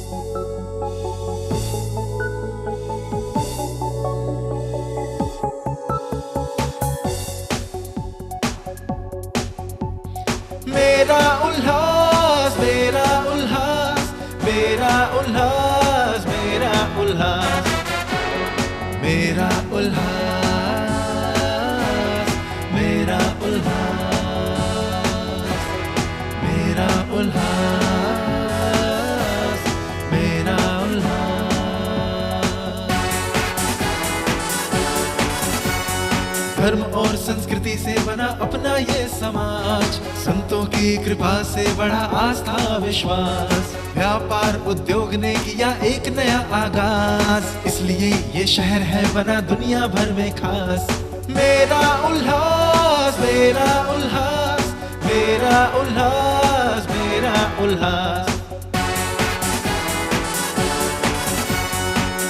मेरा उल्लास, मेरा उल्लास, मेरा उल्लास, मेरा उल्लास, मेरा उल्लास, मेरा उल्लास, मेरा उल्लास, मेरा उल्लास। धर्म और संस्कृति से बना अपना ये समाज, संतों की कृपा से बढ़ा आस्था विश्वास, व्यापार उद्योग ने किया एक नया आगाज, इसलिए ये शहर है बना दुनिया भर में खास। मेरा उल्लास, मेरा उल्लास, मेरा उल्लास, मेरा उल्लास।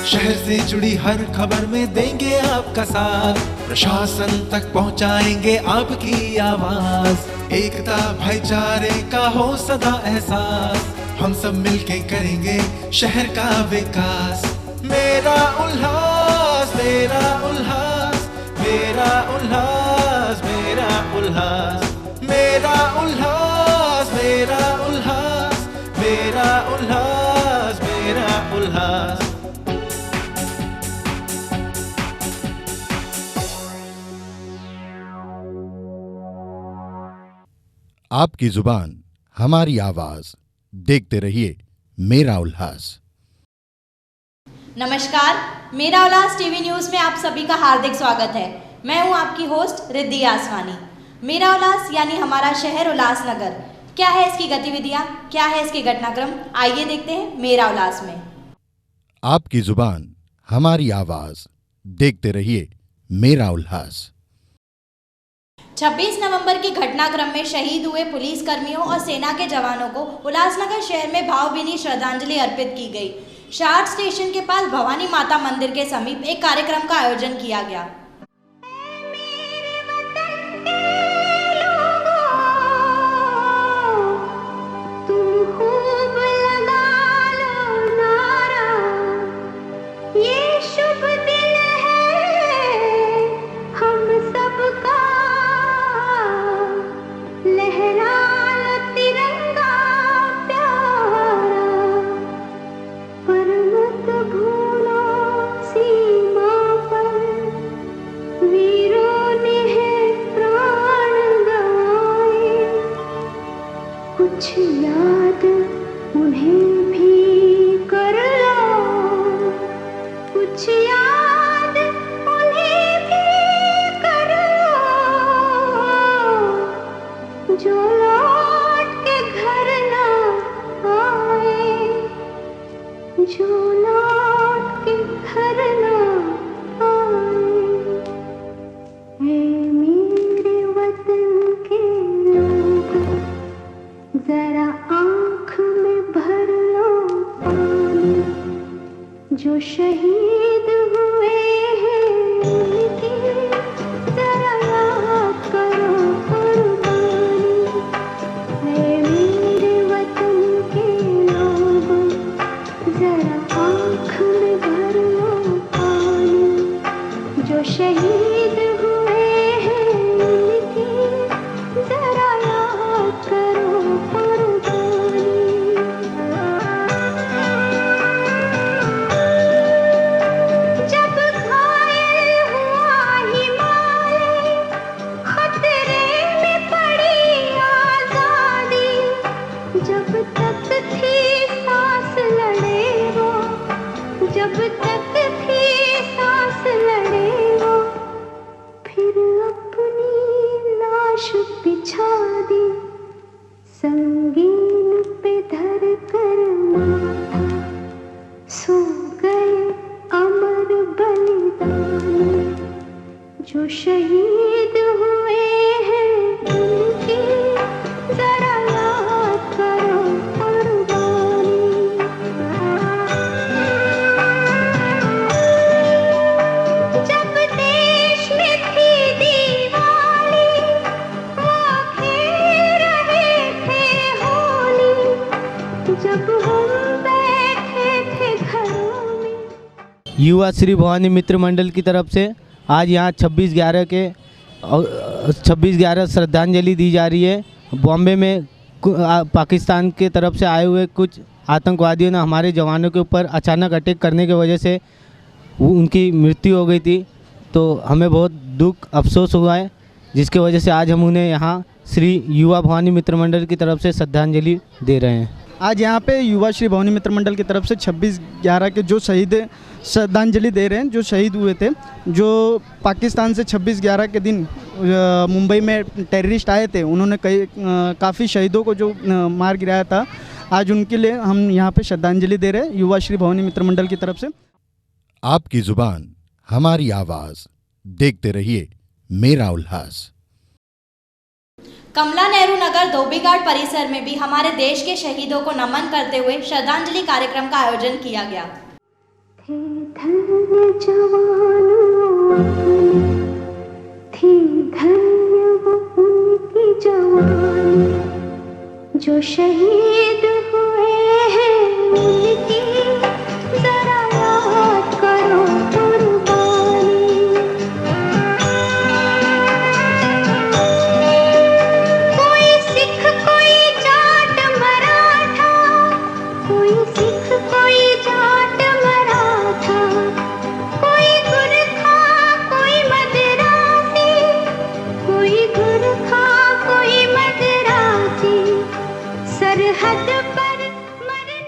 शहर से जुड़ी हर खबर में देंगे आपका साथ, प्रशासन तक पहुंचाएंगे आपकी आवाज, एकता भाईचारे का हो सदा एहसास, हम सब मिलके करेंगे शहर का विकास। मेरा उल्लास, मेरा उल्लास, मेरा उल्लास, मेरा उल्लास, मेरा उल्लास, मेरा उल्लास, मेरा उल्लास, मेरा उल्लास। आपकी जुबान हमारी आवाज, देखते रहिए मेरा उल्लास। नमस्कार, मेरा उल्लास टीवी न्यूज़ में आप सभी का हार्दिक स्वागत है। मैं हूं आपकी होस्ट रिद्धि आसवानी। मेरा उल्लास यानी हमारा शहर उल्लासनगर, क्या है इसकी गतिविधियां, क्या है इसके घटनाक्रम, आइए देखते हैं मेरा उल्लास में। आपकी जुबान हमारी आवाज, देखते रहिए मेरा उल्लास। 26 नवंबर के घटनाक्रम में शहीद हुए पुलिस कर्मियों और सेना के जवानों को उल्लासनगर शहर में भावभीनी श्रद्धांजलि अर्पित की गई। शार्ट स्टेशन के पास भवानी माता मंदिर के समीप एक कार्यक्रम का आयोजन किया गया। कुछ याद उन्हें भी कर लो, कुछ याद उन्हें भी कर लो, जो लौट के घर ना आए, जो लौट के घर ना आए। हे मेरे वतन के लोग, जरा आँख में भर लो पानी, जो शहीद हुए हैं उनकी जरा याद करो कुर्बानी। है मेरे वतन के लोग, जरा आँख में भर लो पानी, जो शहीद हुए हैं उनकी जरा याद करो। युवा श्री भवानी मित्र मंडल की तरफ से आज यहाँ 26/11 श्रद्धांजलि दी जा रही है। बॉम्बे में पाकिस्तान के तरफ से आए हुए कुछ आतंकवादियों ने हमारे जवानों के ऊपर अचानक अटैक करने की वजह से उनकी मृत्यु हो गई थी। तो हमें बहुत दुख अफसोस हुआ है, जिसकी वजह से आज हम उन्हें यहाँ श्री युवा भवानी मित्र मंडल की तरफ से श्रद्धांजलि दे रहे हैं। आज यहाँ पे युवा श्री भवानी मित्र मंडल की तरफ से 26/11 के जो शहीद श्रद्धांजलि दे रहे हैं, जो शहीद हुए थे, जो पाकिस्तान से 26/11 के दिन मुंबई में टेररिस्ट आए थे, उन्होंने काफ़ी शहीदों को जो मार गिराया था, आज उनके लिए हम यहाँ पे श्रद्धांजलि दे रहे हैं युवा श्री भवानी मित्र मंडल की तरफ से। आपकी जुबान हमारी आवाज़, देखते रहिए मेरा उल्लास। कमला नेहरू नगर धोबीघाट परिसर में भी हमारे देश के शहीदों को नमन करते हुए श्रद्धांजलि कार्यक्रम का आयोजन किया गया। थे धन्य जवानों थी धन्य वो उनकी जवानी, जो शहीद हुए हैं उनकी जरा याद करो कुर्बानी। कोई सिख कोई जाट मराठा, कोई सिख कोई जाट मराठा, कोई गुरखा कोई मदरासी, कोई गुरखा कोई मदरासी, सरहद पर मरने।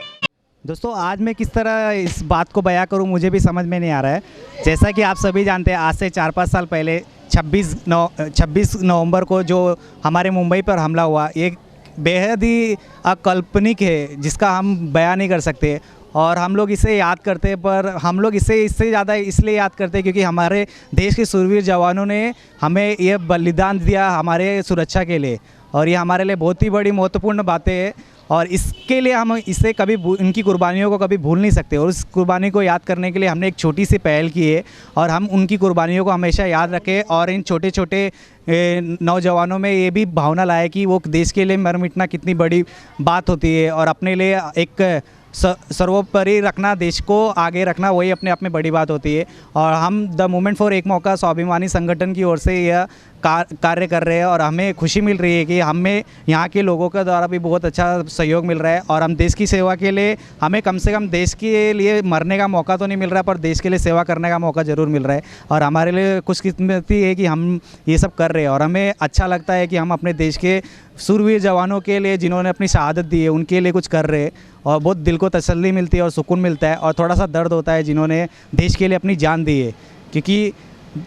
दोस्तों, आज मैं किस तरह इस बात को बयां करूं मुझे भी समझ में नहीं आ रहा है। जैसा कि आप सभी जानते हैं, आज से 4-5 साल पहले 26 नवंबर को जो हमारे मुंबई पर हमला हुआ, एक बेहद ही अकाल्पनिक है जिसका हम बयान नहीं कर सकते। और हम लोग इसे याद करते हैं, पर हम लोग इसे इससे ज़्यादा इसलिए याद करते हैं क्योंकि हमारे देश के शूरवीर जवानों ने हमें ये बलिदान दिया हमारे सुरक्षा के लिए, और ये हमारे लिए बहुत ही बड़ी महत्वपूर्ण बातें हैं। और इसके लिए हम इसे कभी इनकी कुर्बानियों को कभी भूल नहीं सकते। और उस कुर्बानी को याद करने के लिए हमने एक छोटी सी पहल की है, और हम उनकी कुर्बानियों को हमेशा याद रखें और इन छोटे छोटे नौजवानों में ये भी भावना लाए कि वो देश के लिए मर मिटना कितनी बड़ी बात होती है, और अपने लिए एक सर्वोपरि रखना, देश को आगे रखना, वही अपने आप में बड़ी बात होती है। और हम द मूवमेंट फॉर एक मौका स्वाभिमानी संगठन की ओर से यह कार्य कर रहे हैं, और हमें खुशी मिल रही है कि हमें यहाँ के लोगों के द्वारा भी बहुत अच्छा सहयोग मिल रहा है। और हम देश की सेवा के लिए, हमें कम से कम देश के लिए मरने का मौका तो नहीं मिल रहा, पर देश के लिए सेवा करने का मौका ज़रूर मिल रहा है। और हमारे लिए खुशकिस्मती है कि हम ये सब कर रहे हैं, और हमें अच्छा लगता है कि हम अपने देश के शूरवीर जवानों के लिए, जिन्होंने अपनी शहादत दी है, उनके लिए कुछ कर रहे हैं। और बहुत दिल को तसल्ली मिलती है और सुकून मिलता है, और थोड़ा सा दर्द होता है जिन्होंने देश के लिए अपनी जान दी है, क्योंकि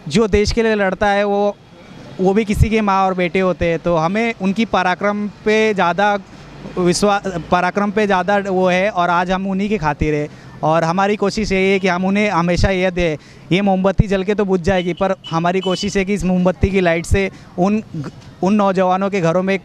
जो देश के लिए लड़ता है वो भी किसी के माँ और बेटे होते हैं। तो हमें उनकी पराक्रम पे ज़्यादा वो है, और आज हम उन्हीं के खातिर है। और हमारी कोशिश यही है कि हम उन्हें हमेशा यह दें, ये मोमबत्ती जल के तो बुझ जाएगी, पर हमारी कोशिश है कि इस मोमबत्ती की लाइट से उन नौजवानों के घरों में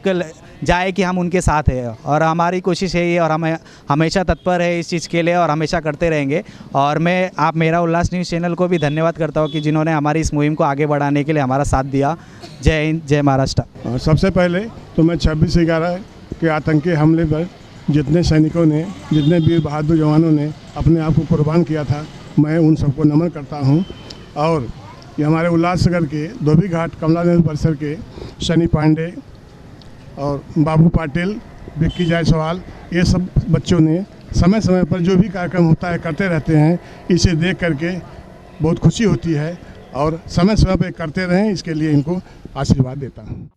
जाए कि हम उनके साथ हैं। और हमारी कोशिश है ये, और हम हमेशा तत्पर है इस चीज़ के लिए, और हमेशा करते रहेंगे। और मैं आप मेरा उल्लास न्यूज़ चैनल को भी धन्यवाद करता हूँ कि जिन्होंने हमारी इस मुहिम को आगे बढ़ाने के लिए हमारा साथ दिया। जय हिंद, जय महाराष्ट्र। सबसे पहले तो मैं 26/11 के आतंकी हमले पर जितने सैनिकों ने, जितने वीर बहादुर जवानों ने अपने आप को कुर्बान किया था, मैं उन सबको नमन करता हूं। और ये हमारे उल्लासनगर के धोबीघाट कमला नेहरू परिसर के शनि पांडे और बाबू पाटिल, विक्की जायसवाल, ये सब बच्चों ने समय समय पर जो भी कार्यक्रम होता है करते रहते हैं। इसे देख करके बहुत खुशी होती है, और समय समय पर करते रहें, इसके लिए इनको आशीर्वाद देता हूँ।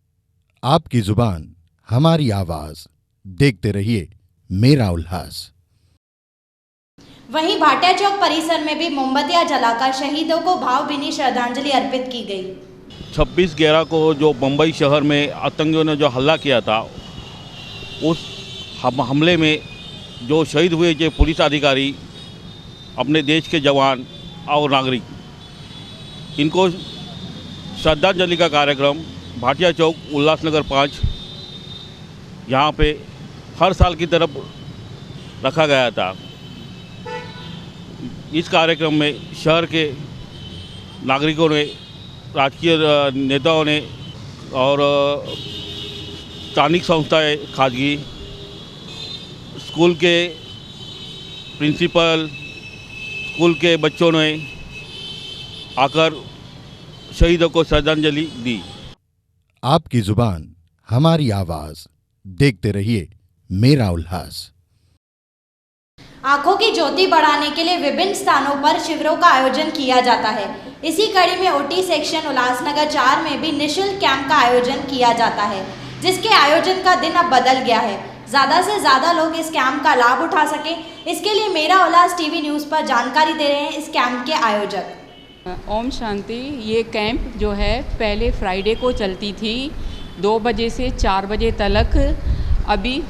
आपकी जुबान हमारी आवाज़, देखते रहिए मेरा उल्लास। वहीं भाटिया चौक परिसर में भी मोमबत्तियां जलाकर शहीदों को भावभीनी श्रद्धांजलि अर्पित की गई। 26/11 को जो मुंबई शहर में आतंकियों ने जो हमला किया था, उस हमले में जो शहीद हुए जो पुलिस अधिकारी, अपने देश के जवान और नागरिक, इनको श्रद्धांजलि का कार्यक्रम भाटिया चौक उल्लासनगर 5 यहाँ पे हर साल की तरफ रखा गया था। इस कार्यक्रम में शहर के नागरिकों ने, राजकीय नेताओं ने और स्थानिक संस्थाएं, खाजगी स्कूल के प्रिंसिपल, स्कूल के बच्चों ने आकर शहीदों को श्रद्धांजलि दी। आपकी जुबान हमारी आवाज, देखते रहिए मेरा उल्लास। आंखों की ज्योति बढ़ाने के लिए विभिन्न स्थानों पर शिविरों का आयोजन किया जाता है। इसी कड़ी में ओटी सेक्शन उल्लासनगर 4 में भी निःशुल्क कैंप का आयोजन किया जाता है, जिसके आयोजन का दिन अब बदल गया है। ज़्यादा से ज़्यादा लोग इस कैंप का लाभ उठा सकें, इसके लिए मेरा उल्लास टीवी न्यूज़ पर जानकारी दे रहे हैं इस कैंप के आयोजक। ओम शांति। ये कैंप जो है पहले फ्राइडे को चलती थी 2 बजे से 4 बजे तक। अभी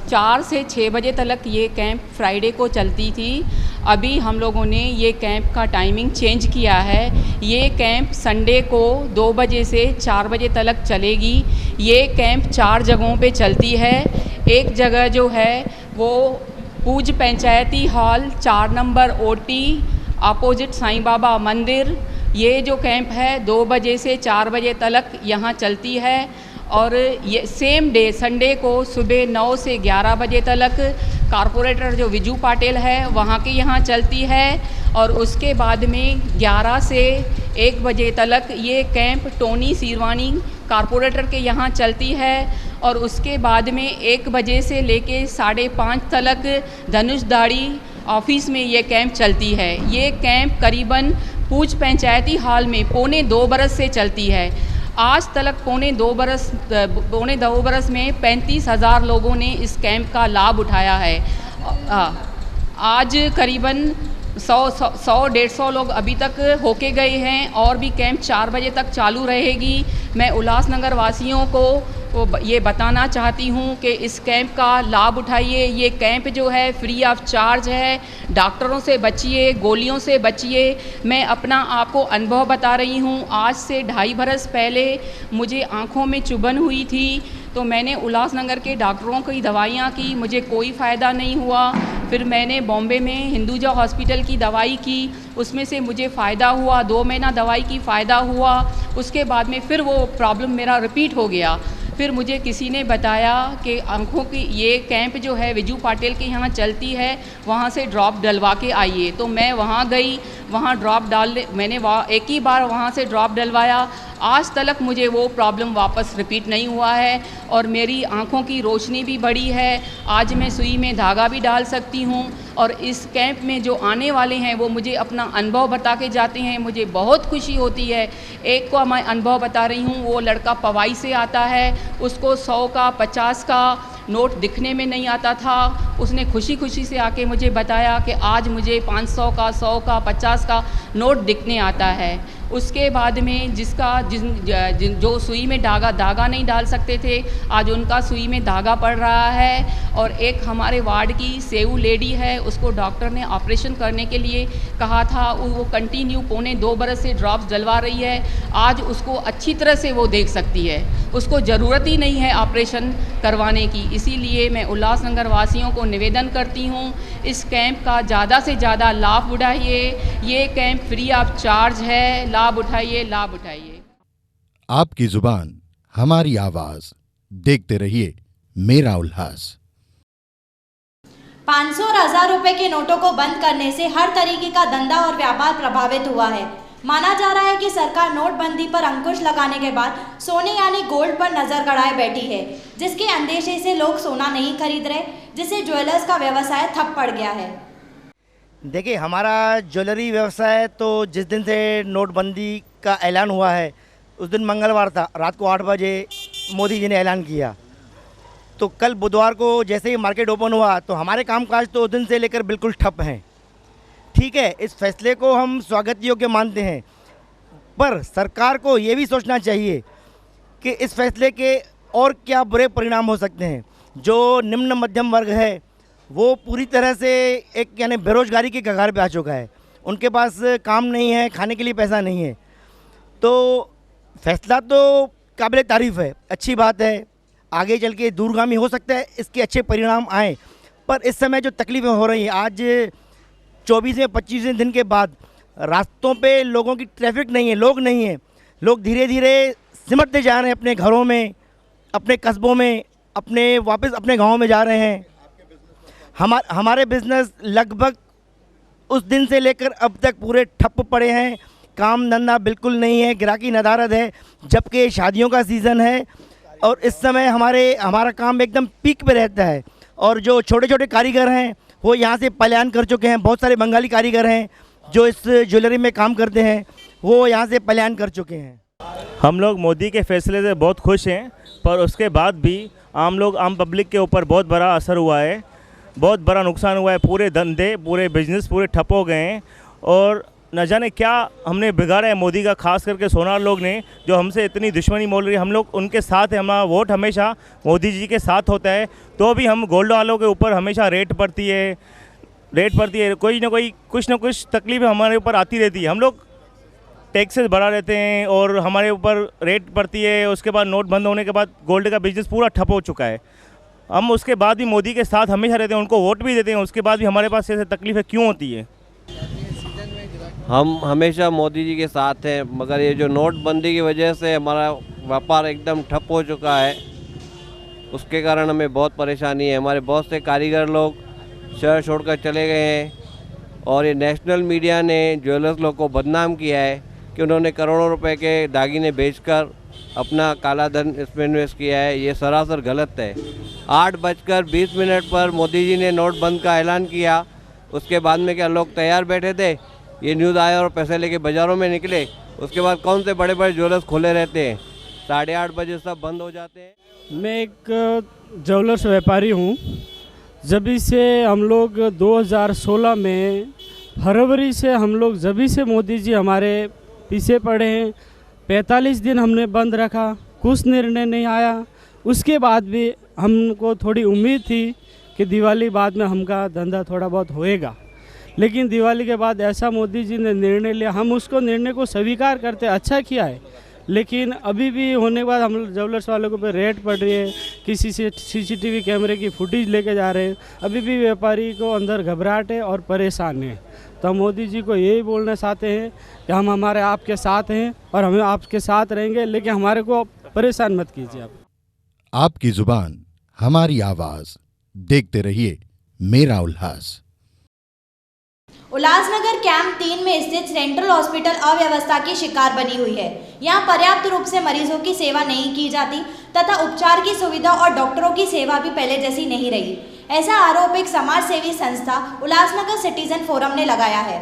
4 से 6 बजे तक ये कैंप फ्राइडे को चलती थी। अभी हम लोगों ने ये कैंप का टाइमिंग चेंज किया है। ये कैंप संडे को 2 बजे से 4 बजे तक चलेगी। ये कैंप 4 जगहों पे चलती है। एक जगह जो है वो पूज पंचायती hall 4 number OT opposite Sai Baba मंदिर। ये जो कैंप है 2 बजे से 4 बजे तक यहाँ चलती है। और ये सेम डे संडे को सुबह 9 से 11 बजे तक कारपोरेटर जो विजू पाटिल है वहाँ के यहाँ चलती है। और उसके बाद में 11 से 1 बजे तक ये कैंप टोनी सीरवानी कारपोरेटर के यहाँ चलती है। और उसके बाद में 1 बजे से लेके 5:30 तक धनुषधारी ऑफिस में ये कैंप चलती है। ये कैंप करीबन पूज पंचायती हॉल में 2.25 बरस से चलती है। आज तक 2.25 बरस में 35,000 लोगों ने इस कैंप का लाभ उठाया है। आज करीबन 100-150 लोग अभी तक होके गए हैं और भी कैंप 4 बजे तक चालू रहेगी। मैं उल्लासनगर वासियों को ये बताना चाहती हूँ कि इस कैंप का लाभ उठाइए। ये कैंप जो है फ्री ऑफ चार्ज है। डॉक्टरों से बचिए, गोलियों से बचिए। मैं अपना आपको अनुभव बता रही हूँ। आज से 2.5 बरस पहले मुझे आँखों में चुभन हुई थी, तो मैंने उल्लासनगर के डॉक्टरों की दवाइयाँ की, मुझे कोई फ़ायदा नहीं हुआ। फिर मैंने बॉम्बे में हिंदुजा हॉस्पिटल की दवाई की, उसमें से मुझे फ़ायदा हुआ। 2 महीना दवाई की फ़ायदा हुआ। उसके बाद में फिर वो प्रॉब्लम मेरा रिपीट हो गया। फिर मुझे किसी ने बताया कि आँखों की ये कैंप जो है विजू पाटिल के यहाँ चलती है, वहाँ से ड्रॉप डलवा के आइए। तो मैं वहाँ गई, वहाँ मैंने एक ही बार वहाँ से ड्रॉप डलवाया। आज तक मुझे वो प्रॉब्लम वापस रिपीट नहीं हुआ है और मेरी आँखों की रोशनी भी बढ़ी है। आज मैं सुई में धागा भी डाल सकती हूँ। और इस कैंप में जो आने वाले हैं वो मुझे अपना अनुभव बता के जाते हैं, मुझे बहुत खुशी होती है। एक को मैं अनुभव बता रही हूँ, वो लड़का पवाई से आता है, उसको 100 का 50 का नोट दिखने में नहीं आता था। उसने खुशी खुशी से आके मुझे बताया कि आज मुझे 500 का 100 का 50 का नोट दिखने आता है। उसके बाद में जो सुई में धागा नहीं डाल सकते थे, आज उनका सुई में धागा पड़ रहा है। और एक हमारे वार्ड की सेऊ लेडी है, उसको डॉक्टर ने ऑपरेशन करने के लिए कहा था। वो कंटिन्यू 2.25 बरस से ड्रॉप्स डलवा रही है। आज उसको अच्छी तरह से वो देख सकती है, उसको ज़रूरत ही नहीं है ऑपरेशन करवाने की। इसीलिए मैं उल्लासनगर वासियों को निवेदन करती हूँ, इस कैंप का ज़्यादा से ज़्यादा लाभ उठाइए। ये कैंप फ्री ऑफ चार्ज है, लाभ उठाइए, लाभ उठाइए। आपकी जुबान हमारी आवाज, देखते रहिए मेरा उल्लास। 500 और 1000 रुपए के नोटों को बंद करने से हर तरीके का धंधा और व्यापार प्रभावित हुआ है। माना जा रहा है कि सरकार नोटबंदी पर अंकुश लगाने के बाद सोने यानी गोल्ड पर नजर गड़ाए बैठी है, जिसके अंदेशे से लोग सोना नहीं खरीद रहे, जिससे ज्वेलर्स का व्यवसाय ठप पड़ गया है। देखिए, हमारा ज्वेलरी व्यवसाय तो जिस दिन से नोटबंदी का ऐलान हुआ है उस दिन मंगलवार था, रात को 8 बजे मोदी जी ने ऐलान किया। तो कल बुधवार को जैसे ही मार्केट ओपन हुआ तो हमारे कामकाज तो उस दिन से लेकर बिल्कुल ठप हैं। ठीक है, इस फैसले को हम स्वागत योग्य मानते हैं, पर सरकार को ये भी सोचना चाहिए कि इस फैसले के और क्या बुरे परिणाम हो सकते हैं। जो निम्न मध्यम वर्ग है वो पूरी तरह से एक यानी बेरोजगारी की कगार पे आ चुका है। उनके पास काम नहीं है, खाने के लिए पैसा नहीं है। तो फैसला तो काबिल तारीफ़ है, अच्छी बात है, आगे चल के दूरगामी हो सकता है, इसके अच्छे परिणाम आएँ। पर इस समय जो तकलीफ़ें हो रही हैं, आज 24वें 25वें दिन के बाद रास्तों पे लोगों की ट्रैफिक नहीं है, लोग नहीं हैं। लोग धीरे धीरे सिमटते जा रहे हैं अपने घरों में, अपने कस्बों में, वापस अपने गाँव में जा रहे हैं। हमारे बिजनेस लगभग उस दिन से लेकर अब तक पूरे ठप पड़े हैं। काम धंधा बिल्कुल नहीं है, ग्राहकी नदारद है, जबकि शादियों का सीज़न है और इस समय हमारा काम एकदम पीक पे रहता है। और जो छोटे छोटे कारीगर हैं वो यहाँ से पलायन कर चुके हैं। बहुत सारे बंगाली कारीगर हैं जो इस ज्वेलरी में काम करते हैं, वो यहाँ से पलायन कर चुके हैं। हम लोग मोदी के फैसले से बहुत खुश हैं, पर उसके बाद भी आम पब्लिक के ऊपर बहुत बड़ा असर हुआ है, बहुत बड़ा नुकसान हुआ है। पूरे धंधे, पूरे बिजनेस पूरे ठप हो गए हैं और न जाने क्या हमने बिगाड़ा है मोदी का, खास करके सोनार लोग ने, जो हमसे इतनी दुश्मनी मोल रही है। हम लोग उनके साथ हैं, हमारा वोट हमेशा मोदी जी के साथ होता है, तो भी हम गोल्ड वालों के ऊपर हमेशा रेट पड़ती है, कोई ना कोई कुछ ना कुछ तकलीफ हमारे ऊपर आती रहती है। हम लोग टैक्सेस बढ़ा रहते हैं और हमारे ऊपर रेट पड़ती है। उसके बाद नोट बंद होने के बाद गोल्ड का बिजनेस पूरा ठप हो चुका है। हम उसके बाद भी मोदी के साथ हमेशा रहते हैं, उनको वोट भी देते हैं, उसके बाद भी हमारे पास ऐसे तकलीफ़ें क्यों होती है? हम हमेशा मोदी जी के साथ हैं, मगर ये जो नोटबंदी की वजह से हमारा व्यापार एकदम ठप हो चुका है, उसके कारण हमें बहुत परेशानी है। हमारे बहुत से कारीगर लोग शहर छोड़कर चले गए हैं और ये नेशनल मीडिया ने ज्वेलर्स लोग को बदनाम किया है कि उन्होंने करोड़ों रुपए के दागिने बेचकर अपना काला धन इसमें इन्वेस्ट किया है। ये सरासर गलत है। 8:20 पर मोदी जी ने नोटबंद का ऐलान किया, उसके बाद में क्या लोग तैयार बैठे थे? ये न्यूज़ आया और पैसे लेके बाज़ारों में निकले, उसके बाद कौन से बड़े बड़े ज्वेलर्स खोले रहते हैं? 8:30 बजे सब बंद हो जाते हैं। मैं एक ज्वेलर्स व्यापारी हूँ। जब से हम लोग 2016 में फरवरी से हम लोग जब से मोदी जी हमारे पीछे पड़े हैं, 45 दिन हमने बंद रखा, कुछ निर्णय नहीं आया। उसके बाद भी हमको थोड़ी उम्मीद थी कि दिवाली बाद में हमका धंधा थोड़ा बहुत होएगा, लेकिन दिवाली के बाद ऐसा मोदी जी ने निर्णय लिया, हम उसको निर्णय को स्वीकार करते, अच्छा किया है। लेकिन अभी भी होने के बाद हम ज्वेलर्स वालों के ऊपर रेट पड़ रही है, किसी से CCTV कैमरे की फुटेज लेके जा रहे हैं। अभी भी व्यापारी को अंदर घबराहट है और परेशान है। तो हम मोदी जी को यही बोलना चाहते हैं कि हम हमारे आपके साथ हैं और हम आपके साथ रहेंगे, लेकिन हमारे को परेशान मत कीजिए आप। आपकी जुबान हमारी आवाज, देखते रहिए मेरा उल्लास। उल्लासनगर कैंप 3 में स्थित सेंट्रल हॉस्पिटल अव्यवस्था की शिकार बनी हुई है। यहाँ पर्याप्त रूप से मरीजों की सेवा नहीं की जाती तथा उपचार की सुविधा और डॉक्टरों की सेवा भी पहले जैसी नहीं रही। ऐसा आरोप एक समाज सेवी संस्था उल्लासनगर सिटीजन फोरम ने लगाया है।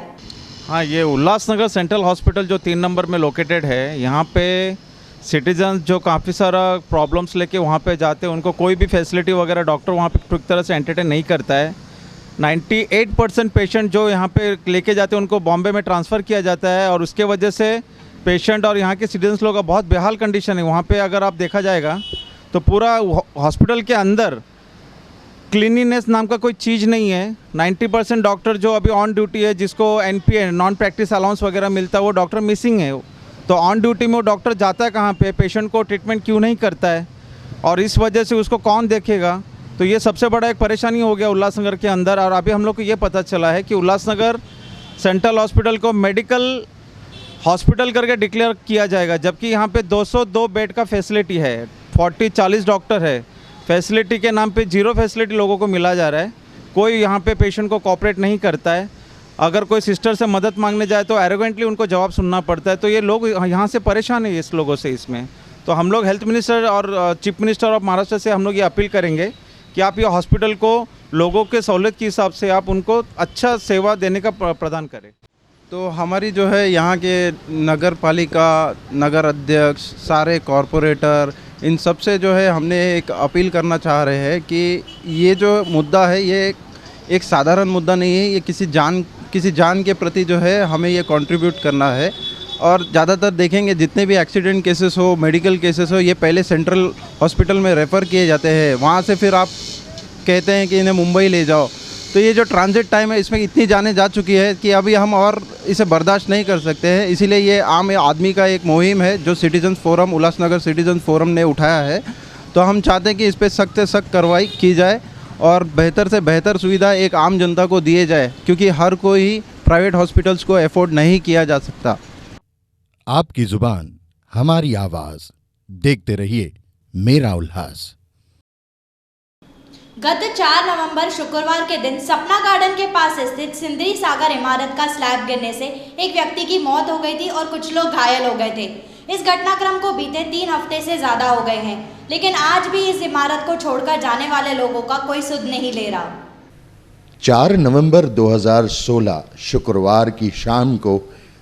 हाँ, ये उल्लासनगर सेंट्रल हॉस्पिटल जो 3 नंबर में लोकेटेड है, यहाँ पे सिटीजन जो काफ़ी सारा प्रॉब्लम्स लेके वहाँ पे जाते हैं, उनको कोई भी फैसिलिटी वगैरह डॉक्टर वहाँ पे ठीक तरह से एंटरटेन नहीं करता है। 98% पेशेंट जो यहाँ पे लेके जाते हैं उनको बॉम्बे में ट्रांसफ़र किया जाता है और उसके वजह से पेशेंट और यहाँ के सिटीजन्स लोगों का बहुत बेहाल कंडीशन है। वहाँ पे अगर आप देखा जाएगा तो पूरा हॉस्पिटल के अंदर क्लीनिनेस नाम का कोई चीज़ नहीं है। 90% डॉक्टर जो अभी ऑन ड्यूटी है, जिसको NPA नॉन प्रैक्टिस अलाउंस वगैरह मिलता है, वो डॉक्टर मिसिंग है। तो ऑन ड्यूटी में वो डॉक्टर जाता है कहाँ पे, पेशेंट को ट्रीटमेंट क्यों नहीं करता है और इस वजह से उसको कौन देखेगा? तो ये सबसे बड़ा एक परेशानी हो गया उल्लासनगर के अंदर। और अभी हम लोग को ये पता चला है कि उल्लासनगर सेंट्रल हॉस्पिटल को मेडिकल हॉस्पिटल करके डिक्लेयर किया जाएगा, जबकि यहाँ पे 202 बेड का फैसिलिटी है, 40-40 डॉक्टर है। फैसिलिटी के नाम पे 0 फैसिलिटी लोगों को मिला जा रहा है। कोई यहाँ पे पेशेंट को कोऑपरेट नहीं करता है। अगर कोई सिस्टर से मदद मांगने जाए तो एरोगेंटली उनको जवाब सुनना पड़ता है। तो ये लोग यहाँ से परेशान है इस लोगों से। इसमें तो हम लोग हेल्थ मिनिस्टर और चीफ मिनिस्टर ऑफ महाराष्ट्र से हम लोग ये अपील करेंगे कि आप ये हॉस्पिटल को लोगों के सहूलियत के हिसाब से आप उनको अच्छा सेवा देने का प्रदान करें। तो हमारी जो है यहाँ के नगर पालिका, नगर अध्यक्ष, सारे कॉरपोरेटर, इन सब से जो है हमने एक अपील करना चाह रहे हैं कि ये जो मुद्दा है ये एक साधारण मुद्दा नहीं है। ये किसी जान के प्रति जो है हमें ये कंट्रीब्यूट करना है। और ज़्यादातर देखेंगे जितने भी एक्सीडेंट केसेस हो, मेडिकल केसेस हो, ये पहले सेंट्रल हॉस्पिटल में रेफ़र किए जाते हैं। वहाँ से फिर आप कहते हैं कि इन्हें मुंबई ले जाओ। तो ये जो ट्रांजिट टाइम है इसमें इतनी जाने जा चुकी है कि अभी हम और इसे बर्दाश्त नहीं कर सकते हैं। इसीलिए ये आम आदमी का एक मुहिम है जो citizen forum, Ulhasnagar citizen forum ने उठाया है। तो हम चाहते हैं कि इस पर सख्त से सख्त कार्रवाई की जाए और बेहतर से बेहतर सुविधा एक आम जनता को दिए जाए, क्योंकि हर कोई प्राइवेट हॉस्पिटल्स को अफोर्ड नहीं किया जा सकता। आपकी जुबान हमारी आवाज, देखते रहिए मेरा उल्लास। गत 4 नवंबर शुक्रवार के दिन सपना गार्डन के पास स्थित सिंदरी सागर इमारत का स्लैब गिरने से एक व्यक्ति की मौत हो गई थी और कुछ लोग घायल हो गए थे। इस घटनाक्रम को बीते 3 हफ्ते से ज़्यादा हो गए हैं, लेकिन आज भी इस इमारत को छोड़कर जाने वाले लोगों का कोई सुध नहीं ले रहा। 4 नवंबर 2016 शुक्रवार की शाम को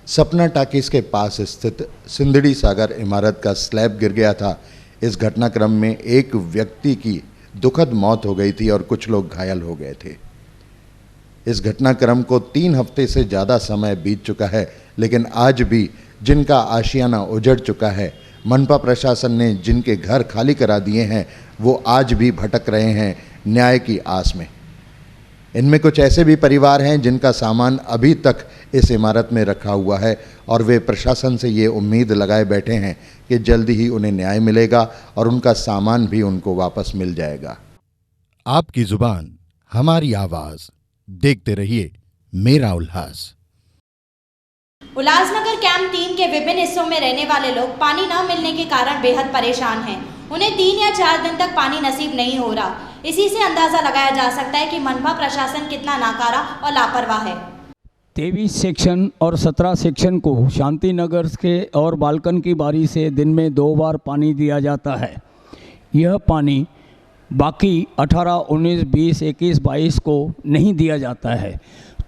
सपना टाकीज के पास स्थित सिंदड़ी सागर इमारत का स्लैब गिर गया था। इस घटनाक्रम में एक व्यक्ति की दुखद मौत हो गई थी और कुछ लोग घायल हो गए थे। इस घटनाक्रम को 3 हफ्ते से ज़्यादा समय बीत चुका है, लेकिन आज भी जिनका आशियाना उजड़ चुका है, मनपा प्रशासन ने जिनके घर खाली करा दिए हैं, वो आज भी भटक रहे हैं न्याय की आस में। इनमें कुछ ऐसे भी परिवार हैं जिनका सामान अभी तक इस इमारत में रखा हुआ है और वे प्रशासन से ये उम्मीद लगाए बैठे हैं कि जल्दी ही उन्हें न्याय मिलेगा और उनका सामान भी उनको वापस मिल जाएगा। आपकी जुबान हमारी आवाज, देखते रहिए मेरा उल्लास। उल्लासनगर कैंप 3 के विभिन्न हिस्सों में रहने वाले लोग पानी न मिलने के कारण बेहद परेशान हैं। उन्हें 3 या 4 दिन तक पानी नसीब नहीं हो रहा। इसी से अंदाजा लगाया जा सकता है कि मनपा प्रशासन कितना नाकारा और लापरवाह है। 23 सेक्शन और 17 सेक्शन को शांति नगर के और बालकन की बारी से दिन में 2 बार पानी दिया जाता है। यह पानी बाकी 18, 19, 20, 21, 22 को नहीं दिया जाता है।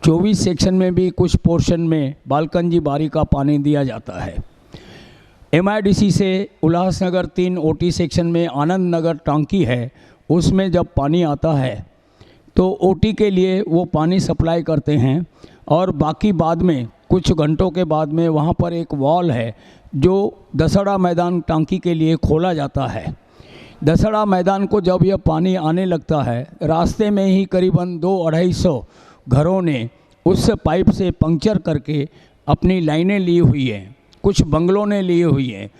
24 सेक्शन में भी कुछ पोर्शन में बालकन जी बारी का पानी दिया जाता है। MIDC से उल्लासनगर 3 OT सेक्शन में आनंद नगर टांकी है, उसमें जब पानी आता है तो OT के लिए वो पानी सप्लाई करते हैं और बाकी बाद में कुछ घंटों के बाद में वहाँ पर एक वॉल है जो दसड़ा मैदान टांकी के लिए खोला जाता है। दसड़ा मैदान को जब यह पानी आने लगता है, रास्ते में ही करीबन 200-250 घरों ने उस पाइप से पंक्चर करके अपनी लाइनें ली हुई हैं, कुछ बंगलों ने लिए हुई हैं।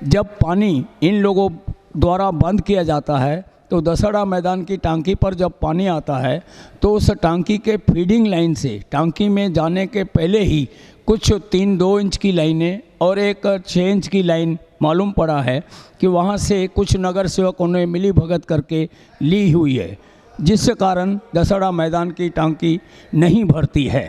जब पानी इन लोगों द्वारा बंद किया जाता है तो दसड़ा मैदान की टांकी पर जब पानी आता है तो उस टांकी के फीडिंग लाइन से टांकी में जाने के पहले ही कुछ 3-2 इंच की लाइनें और एक 6 इंच की लाइन मालूम पड़ा है कि वहाँ से कुछ नगर सेवकों ने मिली भगत करके ली हुई है, जिस कारण दसड़ा मैदान की टांकी नहीं भरती है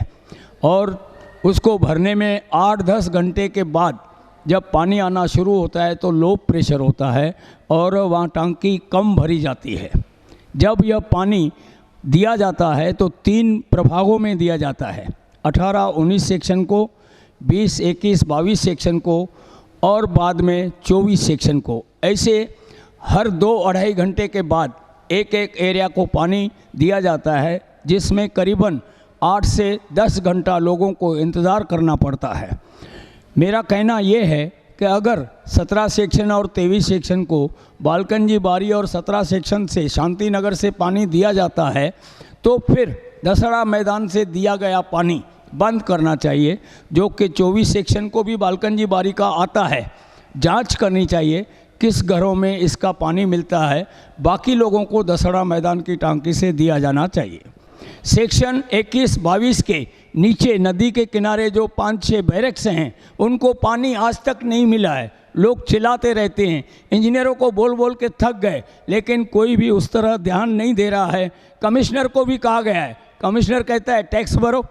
और उसको भरने में 8-10 घंटे के बाद जब पानी आना शुरू होता है तो लो प्रेशर होता है और वहाँ टांकी कम भरी जाती है। जब यह पानी दिया जाता है तो 3 प्रभागों में दिया जाता है, 18-19 सेक्शन को, 20-21, 22 सेक्शन को और बाद में 24 सेक्शन को। ऐसे हर 2-2.5 घंटे के बाद एक एरिया को पानी दिया जाता है, जिसमें करीबन 8 से 10 घंटा लोगों को इंतज़ार करना पड़ता है। मेरा कहना ये है कि अगर 17 सेक्शन और 23 सेक्शन को बालकन जी बारी और 17 सेक्शन से शांति नगर से पानी दिया जाता है तो फिर दसड़ा मैदान से दिया गया पानी बंद करना चाहिए, जो कि 24 सेक्शन को भी बालकन जी बारी का आता है। जांच करनी चाहिए किस घरों में इसका पानी मिलता है, बाकी लोगों को दसड़ा मैदान की टांकी से दिया जाना चाहिए। सेक्शन 21-22 के नीचे नदी के किनारे जो 5-6 बैरक्स हैं उनको पानी आज तक नहीं मिला है। लोग चिल्लाते रहते हैं, इंजीनियरों को बोल बोल के थक गए, लेकिन कोई भी उस तरह ध्यान नहीं दे रहा है। कमिश्नर को भी कहा गया है, कमिश्नर कहता है टैक्स भरो,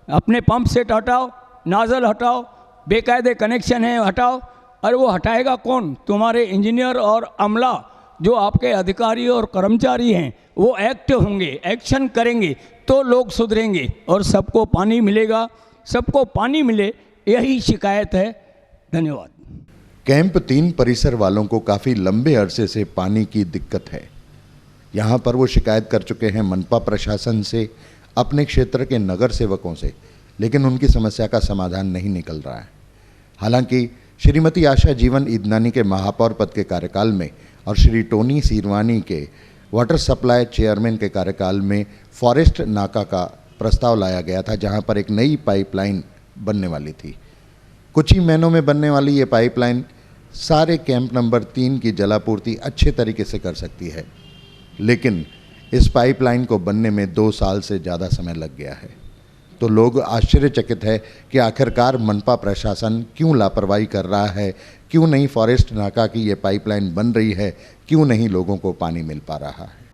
अपने पंप सेट हटाओ, नाजल हटाओ, बेकायदे कनेक्शन है हटाओ। अरे वो हटाएगा कौन? तुम्हारे इंजीनियर और अमला जो आपके अधिकारी और कर्मचारी हैं वो एक्ट होंगे, एक्शन करेंगे तो लोग सुधरेंगे और सबको पानी मिलेगा। सबको पानी मिले, यही शिकायत है। धन्यवाद। कैंप 3 परिसर वालों को काफ़ी लंबे अरसे से पानी की दिक्कत है। यहाँ पर वो शिकायत कर चुके हैं मनपा प्रशासन से, अपने क्षेत्र के नगर सेवकों से, लेकिन उनकी समस्या का समाधान नहीं निकल रहा है। हालांकि श्रीमती आशा जीवन ईदनानी के महापौर पद के कार्यकाल में और श्री टोनी सीरवानी के वाटर सप्लाई चेयरमैन के कार्यकाल में फॉरेस्ट नाका का प्रस्ताव लाया गया था, जहां पर एक नई पाइपलाइन बनने वाली थी। कुछ ही महीनों में बनने वाली ये पाइपलाइन सारे कैंप नंबर 3 की जलापूर्ति अच्छे तरीके से कर सकती है, लेकिन इस पाइपलाइन को बनने में 2 साल से ज़्यादा समय लग गया है। तो लोग आश्चर्यचकित है कि आखिरकार मनपा प्रशासन क्यों लापरवाही कर रहा है, क्यों नहीं फॉरेस्ट नाका की ये पाइपलाइन बन रही है, क्यों नहीं लोगों को पानी मिल पा रहा है।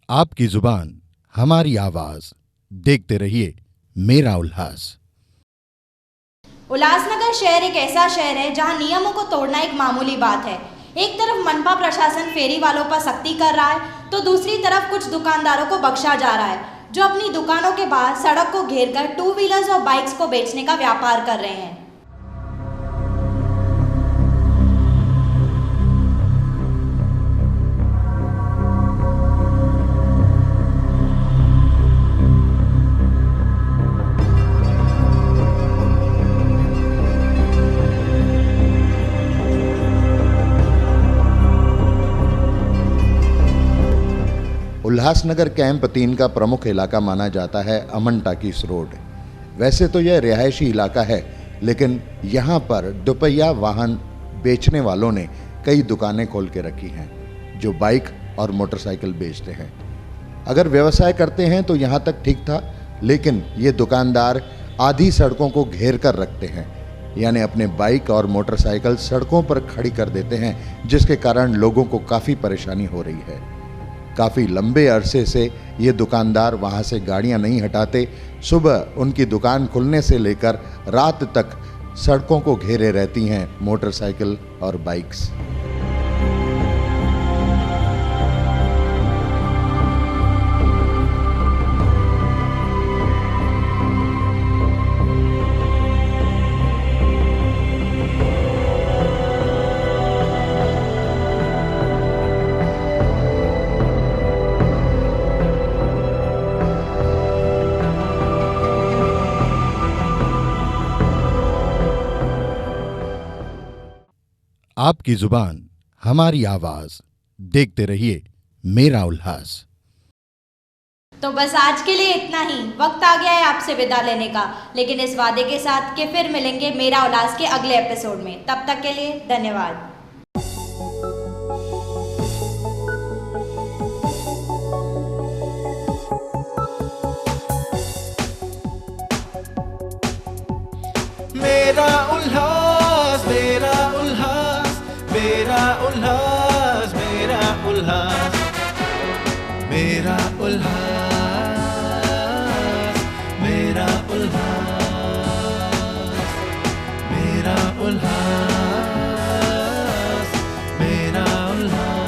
आपकी जुबान हमारी आवाज, देखते रहिए मेरा उल्लास। उल्लासनगर शहर एक ऐसा शहर है जहां नियमों को तोड़ना एक मामूली बात है। एक तरफ मनपा प्रशासन फेरी वालों पर सख्ती कर रहा है तो दूसरी तरफ कुछ दुकानदारों को बख्शा जा रहा है जो अपनी दुकानों के बाहर सड़क को घेरकर टू व्हीलर्स और बाइक्स को बेचने का व्यापार कर रहे हैं। उल्लासनगर कैंप 3 का प्रमुख इलाका माना जाता है अमन टाकीस रोड। वैसे तो यह रिहायशी इलाका है, लेकिन यहाँ पर दुपहिया वाहन बेचने वालों ने कई दुकानें खोल के रखी हैं जो बाइक और मोटरसाइकिल बेचते हैं। अगर व्यवसाय करते हैं तो यहाँ तक ठीक था, लेकिन ये दुकानदार आधी सड़कों को घेर कर रखते हैं, यानी अपने बाइक और मोटरसाइकिल सड़कों पर खड़ी कर देते हैं, जिसके कारण लोगों को काफ़ी परेशानी हो रही है। काफ़ी लंबे अरसे से ये दुकानदार वहाँ से गाड़ियाँ नहीं हटाते। सुबह उनकी दुकान खुलने से लेकर रात तक सड़कों को घेरे रहती हैं मोटरसाइकिल और बाइक्स। आपकी जुबान हमारी आवाज, देखते रहिए मेरा उल्लास। तो बस आज के लिए इतना ही। वक्त आ गया है आपसे विदा लेने का, लेकिन इस वादे के साथ कि फिर मिलेंगे मेरा उल्लास के अगले एपिसोड में। तब तक के लिए धन्यवाद। मेरा उल्लास, मेरा उल्लास, मेरा उल्लास, मेरा उल्लास, मेरा उल्लास, मेरा उल्लास, मेरा उल्लास, मेरा उल्लास।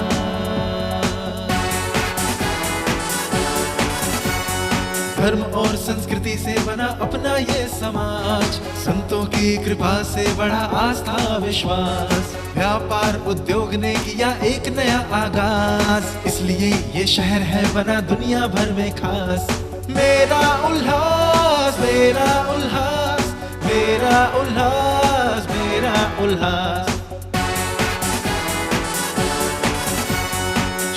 धर्म और संस्कृति से बना अपना ये समाज, संतों की कृपा से बढ़ा आस्था विश्वास। व्यापार उद्योग ने किया एक नया आगाज, इसलिए ये शहर है बना दुनिया भर में खास। मेरा उल्लास, मेरा उल्लास, मेरा उल्लास, मेरा उल्लास।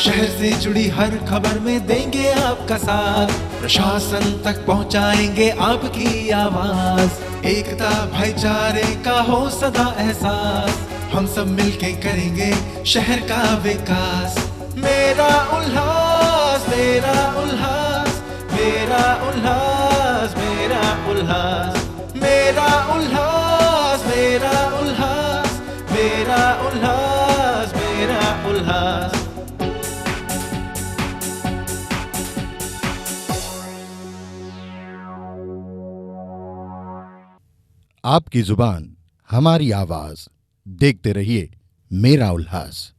शहर से जुड़ी हर खबर में देंगे आपका साथ, प्रशासन तक पहुंचाएंगे आपकी आवाज। एकता भाईचारे का हो सदा एहसास, हम सब मिलके करेंगे शहर का विकास। मेरा उल्लास, मेरा उल्लास, मेरा उल्लास, मेरा उल्लास, मेरा उल्लास, मेरा उल्लास, मेरा उल्लास, मेरा उल्लास। आपकी जुबान हमारी आवाज, देखते रहिए मेरा उल्लास।